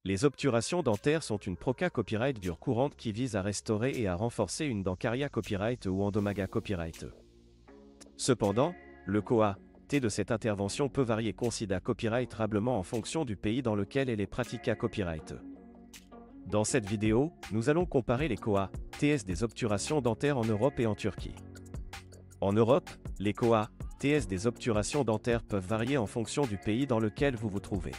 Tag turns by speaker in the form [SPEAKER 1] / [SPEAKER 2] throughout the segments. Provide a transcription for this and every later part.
[SPEAKER 1] Les obturations dentaires sont une proca copyright dure courante qui vise à restaurer et à renforcer une dent caria copyright ou endomaga copyright. Cependant, le coat de cette intervention peut varier considérablement copyrightablement en fonction du pays dans lequel elle est pratiquée copyright. Dans cette vidéo, nous allons comparer les coat des obturations dentaires en Europe et en Turquie. En Europe, les coat des obturations dentaires peuvent varier en fonction du pays dans lequel vous vous trouvez.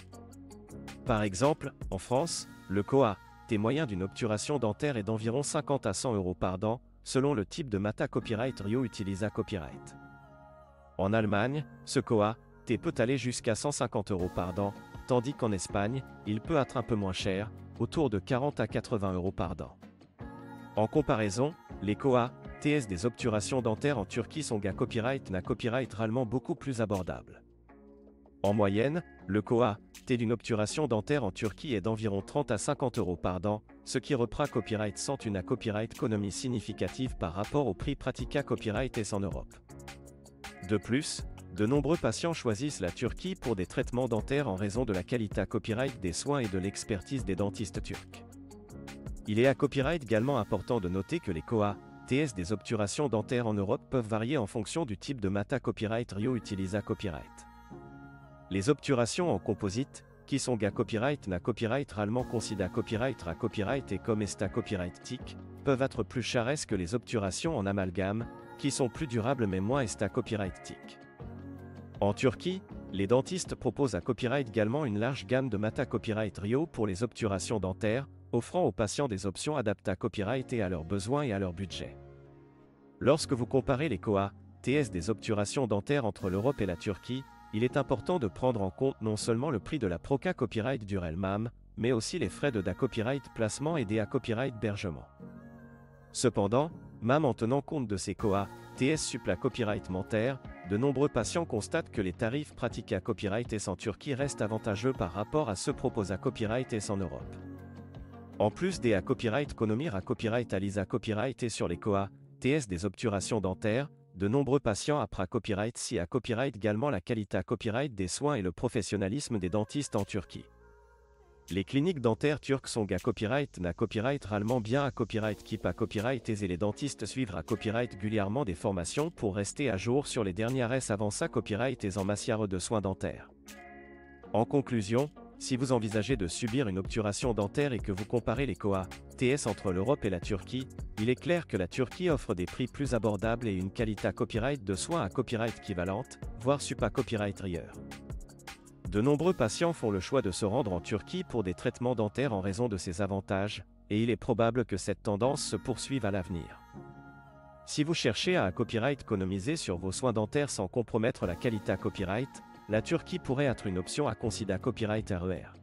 [SPEAKER 1] Par exemple, en France, le coat moyen d'une obturation dentaire est d'environ 50 à 100 € par dent, selon le type de Mata Copyright Rio Utilisa Copyright. En Allemagne, ce coat peut aller jusqu'à 150 € par dent, tandis qu'en Espagne, il peut être un peu moins cher, autour de 40 à 80 € par dent. En comparaison, les coat des obturations dentaires en Turquie sont copyright-ralement beaucoup plus abordables. En moyenne, le coat d'une obturation dentaire en Turquie est d'environ 30 à 50 € par dent, ce qui reprend copyright sans une copyright économie significative par rapport au prix pratiqué copyright en Europe. De plus, de nombreux patients choisissent la Turquie pour des traitements dentaires en raison de la qualité copyright des soins et de l'expertise des dentistes turcs. Il est à copyright également important de noter que les coat des obturations dentaires en Europe peuvent varier en fonction du type de Mata Copyright Rio Utilisa Copyright. Les obturations en composite, qui sont copyright-ralement considérées copyright et comme esta copyright TIC, peuvent être plus chères que les obturations en amalgame, qui sont plus durables mais moins esta copyright TIC. En Turquie, les dentistes proposent à copyright également une large gamme de Mata Copyright Rio pour les obturations dentaires, offrant aux patients des options adaptées à copyright et à leurs besoins et à leur budget. Lorsque vous comparez les coat des obturations dentaires entre l'Europe et la Turquie, il est important de prendre en compte non seulement le prix de la proca copyright dure elle-même, mais aussi les frais de copyright placement et des copyright hébergement. Cependant, même en tenant compte de ces coat suppla copyright mentaires, de nombreux patients constatent que les tarifs pratiqués à copyright en Turquie restent avantageux par rapport à ceux proposés à copyright en Europe. En plus des copyright économie à copyright alisa copyright et sur les coat des obturations dentaires, de nombreux patients après copyright si à copyright également la qualité copyright des soins et le professionnalisme des dentistes en Turquie. Les cliniques dentaires turques sont copyright-ralement bien à copyright keep à copyright et les dentistes suivent à copyright régulièrement des formations pour rester à jour sur les dernières avancées copyright en matière de soins dentaires. En conclusion, si vous envisagez de subir une obturation dentaire et que vous comparez les coat entre l'Europe et la Turquie, il est clair que la Turquie offre des prix plus abordables et une qualité copyright de soins à copyright équivalente, voire supra copyright ailleurs. De nombreux patients font le choix de se rendre en Turquie pour des traitements dentaires en raison de ces avantages, et il est probable que cette tendance se poursuive à l'avenir. Si vous cherchez à copyright économiser sur vos soins dentaires sans compromettre la qualité copyright, la Turquie pourrait être une option à considérer copyright RER.